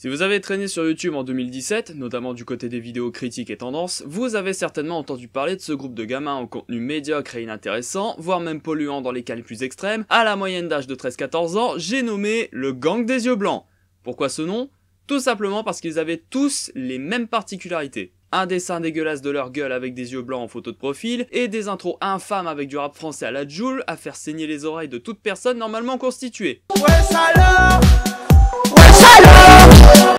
Si vous avez traîné sur YouTube en 2017, notamment du côté des vidéos critiques et tendances, vous avez certainement entendu parler de ce groupe de gamins au contenu médiocre et inintéressant, voire même polluant dans les cas les plus extrêmes, à la moyenne d'âge de 13-14 ans, j'ai nommé le gang des yeux blancs. Pourquoi ce nom? Tout simplement parce qu'ils avaient tous les mêmes particularités. Un dessin dégueulasse de leur gueule avec des yeux blancs en photo de profil, et des intros infâmes avec du rap français à la Jul à faire saigner les oreilles de toute personne normalement constituée. Ouais salaud!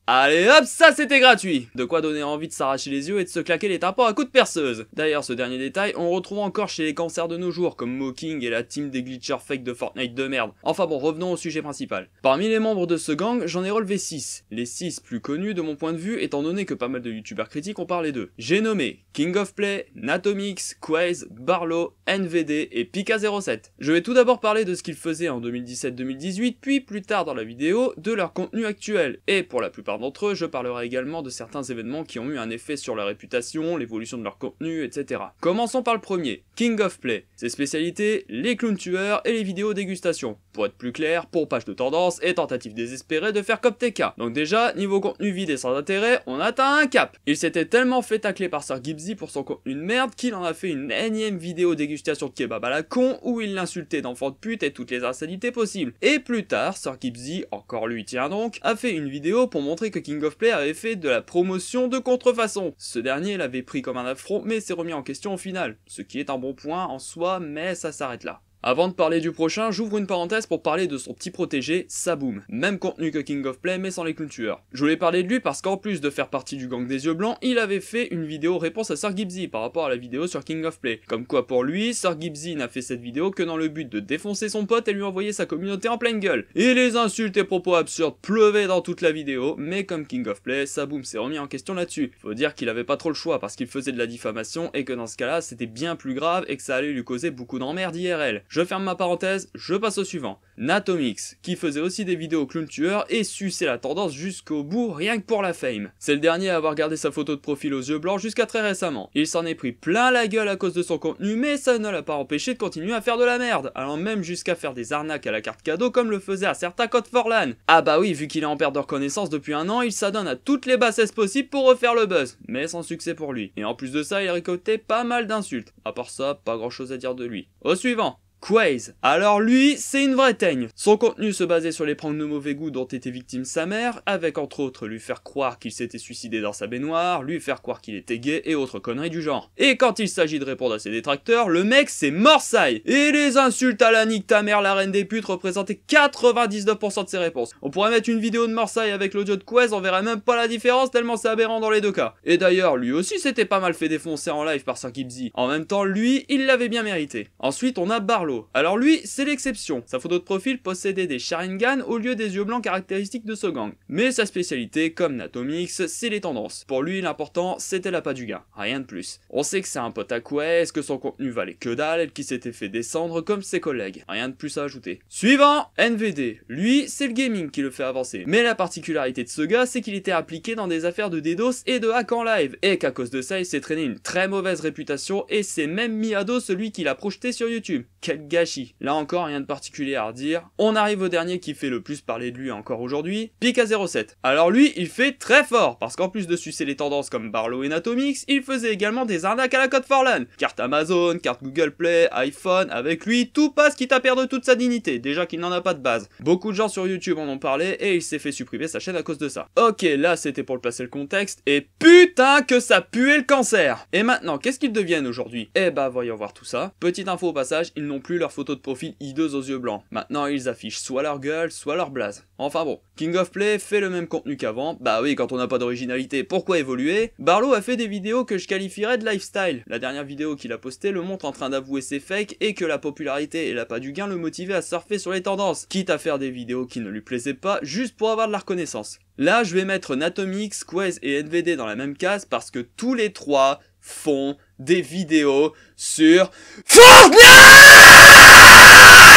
Allez hop, ça c'était gratuit. De quoi donner envie de s'arracher les yeux et de se claquer les tympans à coups de perceuse. D'ailleurs, ce dernier détail, on retrouve encore chez les cancers de nos jours, comme Mocking et la team des glitchers fake de Fortnite de merde. Enfin bon, revenons au sujet principal. Parmi les membres de ce gang, j'en ai relevé 6. Les 6 plus connus de mon point de vue, étant donné que pas mal de youtubeurs critiques ont parlé d'eux. J'ai nommé King of Play, Natomix, Quaze, Barlow, NVD et Pika07. Je vais tout d'abord parler de ce qu'ils faisaient en 2017-2018, puis plus tard dans la vidéo, de leur contenu actuel. Et pour la plupart d'entre eux, je parlerai également de certains événements qui ont eu un effet sur leur réputation, l'évolution de leur contenu, etc. Commençons par le premier, King of Play. Ses spécialités, les clowns tueurs et les vidéos dégustation. Pour être plus clair, pompage de tendance et tentative désespérée de faire comme TK. Donc déjà, niveau contenu vide et sans intérêt, on atteint un cap. Il s'était tellement fait tacler par Sir Gibbsy pour son contenu de merde qu'il en a fait une énième vidéo dégustation de kebab à la con où il l'insultait d'enfant de pute et toutes les insanités possibles. Et plus tard, Sir Gibbsy, encore lui tiens donc, a fait une vidéo pour montrer que King of Play avait fait de la promotion de contrefaçon. Ce dernier l'avait pris comme un affront mais s'est remis en question au final, ce qui est un bon point en soi mais ça s'arrête là. Avant de parler du prochain, j'ouvre une parenthèse pour parler de son petit protégé, Saboom. Même contenu que King of Play, mais sans les clowns tueurs. Je voulais parler de lui parce qu'en plus de faire partie du gang des yeux blancs, il avait fait une vidéo réponse à Sir Gibbsy par rapport à la vidéo sur King of Play. Comme quoi pour lui, Sir Gibbsy n'a fait cette vidéo que dans le but de défoncer son pote et lui envoyer sa communauté en pleine gueule. Et les insultes et propos absurdes pleuvaient dans toute la vidéo, mais comme King of Play, Saboom s'est remis en question là-dessus. Faut dire qu'il avait pas trop le choix parce qu'il faisait de la diffamation et que dans ce cas-là, c'était bien plus grave et que ça allait lui causer beaucoup d'emmerdes IRL. Je ferme ma parenthèse. Je passe au suivant. Natomix, qui faisait aussi des vidéos clown tueurs et suçait la tendance jusqu'au bout rien que pour la fame. C'est le dernier à avoir gardé sa photo de profil aux yeux blancs jusqu'à très récemment. Il s'en est pris plein la gueule à cause de son contenu, mais ça ne l'a pas empêché de continuer à faire de la merde, allant même jusqu'à faire des arnaques à la carte cadeau comme le faisait à certains codes for LAN. Ah bah oui, vu qu'il est en perte de reconnaissance depuis un an, il s'adonne à toutes les bassesses possibles pour refaire le buzz, mais sans succès pour lui. Et en plus de ça, il récoltait pas mal d'insultes. À part ça, pas grand chose à dire de lui. Au suivant. Quaze. Alors lui, c'est une vraie teigne. Son contenu se basait sur les pranks de mauvais goût dont était victime sa mère, avec entre autres lui faire croire qu'il s'était suicidé dans sa baignoire, lui faire croire qu'il était gay et autres conneries du genre. Et quand il s'agit de répondre à ses détracteurs, le mec c'est morsaille. Et les insultes à la nique ta mère la reine des putes représentaient 99% de ses réponses. On pourrait mettre une vidéo de morsaille avec l'audio de Quaze, on verrait même pas la différence tellement c'est aberrant dans les deux cas. Et d'ailleurs, lui aussi s'était pas mal fait défoncer en live par Sir Gibbsy. En même temps, lui, il l'avait bien mérité. Ensuite, on a Barlow. Alors lui, c'est l'exception. Sa photo de profil possédait des Sharingan au lieu des yeux blancs caractéristiques de ce gang. Mais sa spécialité, comme Natomix, c'est les tendances. Pour lui, l'important, c'était l'appât du gain. Rien de plus. On sait que c'est un pote à Quaze, que son contenu valait que dalle et qu'il s'était fait descendre comme ses collègues. Rien de plus à ajouter. Suivant, NVD. Lui, c'est le gaming qui le fait avancer. Mais la particularité de ce gars, c'est qu'il était appliqué dans des affaires de DDoS et de hack en live. Et qu'à cause de ça, il s'est traîné une très mauvaise réputation et s'est même mis à dos celui qui l'a projeté sur YouTube. Quel gâchis. Là encore, rien de particulier à redire. On arrive au dernier qui fait le plus parler de lui encore aujourd'hui, Pika07. Alors lui, il fait très fort, parce qu'en plus de sucer les tendances comme Barlow et Natomix, il faisait également des arnaques à la code for LAN. Carte Amazon, carte Google Play, iPhone, avec lui, tout passe quitte à perdre toute sa dignité, déjà qu'il n'en a pas de base. Beaucoup de gens sur YouTube en ont parlé, et il s'est fait supprimer sa chaîne à cause de ça. Ok, là c'était pour le placer le contexte, et putain que ça puait le cancer. Et maintenant, qu'est-ce qu'ils deviennent aujourd'hui? Eh bah voyons voir tout ça. Petite info au passage, ils n'ont plus leur photo de profil hideuse aux yeux blancs. Maintenant ils affichent soit leur gueule, soit leur blaze. Enfin bon, King of Play fait le même contenu qu'avant. Bah oui, quand on n'a pas d'originalité, pourquoi évoluer? Barlow a fait des vidéos que je qualifierais de lifestyle. La dernière vidéo qu'il a postée le montre en train d'avouer ses fakes et que la popularité et l'appât du gain le motivaient à surfer sur les tendances, quitte à faire des vidéos qui ne lui plaisaient pas juste pour avoir de la reconnaissance. Là je vais mettre Natomix, Quaze et NVD dans la même case parce que tous les trois font des vidéos sur Fortnite.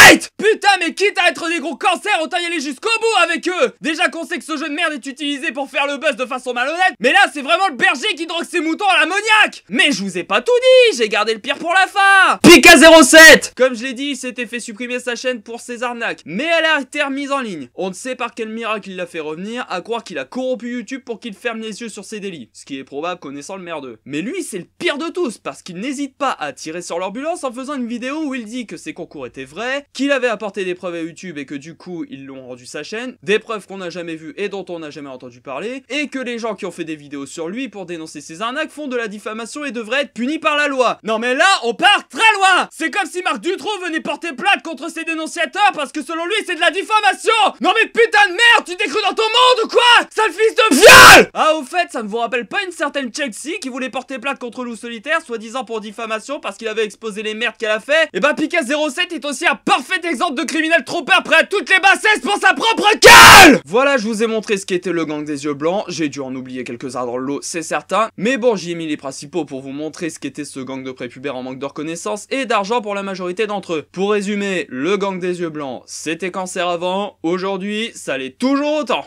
Fight! Putain, mais quitte à être des gros cancers, autant y aller jusqu'au bout avec eux! Déjà qu'on sait que ce jeu de merde est utilisé pour faire le buzz de façon malhonnête, mais là c'est vraiment le berger qui drogue ses moutons à l'ammoniac! Mais je vous ai pas tout dit, j'ai gardé le pire pour la fin! Pika07! Comme je l'ai dit, il s'était fait supprimer sa chaîne pour ses arnaques, mais elle a été remise en ligne. On ne sait par quel miracle il l'a fait revenir, à croire qu'il a corrompu YouTube pour qu'il ferme les yeux sur ses délits, ce qui est probable connaissant le merdeux. Mais lui c'est le pire de tous, parce qu'il n'hésite pas à tirer sur l'ambulance en faisant une vidéo où il dit que ses concours étaient vrais, qu'il avait apporté des preuves à YouTube et que du coup ils l'ont rendu sa chaîne, des preuves qu'on n'a jamais vues et dont on n'a jamais entendu parler, et que les gens qui ont fait des vidéos sur lui pour dénoncer ses arnaques font de la diffamation et devraient être punis par la loi. Non mais là on part très loin. C'est comme si Marc Dutroux venait porter plainte contre ses dénonciateurs parce que selon lui c'est de la diffamation. Non mais putain de merde, tu t'es cru dans ton monde ou quoi? Sale fils de viol! Ah au fait, ça ne vous rappelle pas une certaine Chelsea qui voulait porter plainte contre Loup Solitaire soi-disant pour diffamation parce qu'il avait exposé les merdes qu'elle a fait? Et bah Pika07 est aussi un parfait exemple de criminel trompeur prêt à toutes les bassesses pour sa propre gueule! Voilà, je vous ai montré ce qu'était le gang des yeux blancs, j'ai dû en oublier quelques-uns dans le lot, c'est certain, mais bon, j'y ai mis les principaux pour vous montrer ce qu'était ce gang de prépubères en manque de reconnaissance et d'argent pour la majorité d'entre eux. Pour résumer, le gang des yeux blancs, c'était cancer avant, aujourd'hui, ça l'est toujours autant.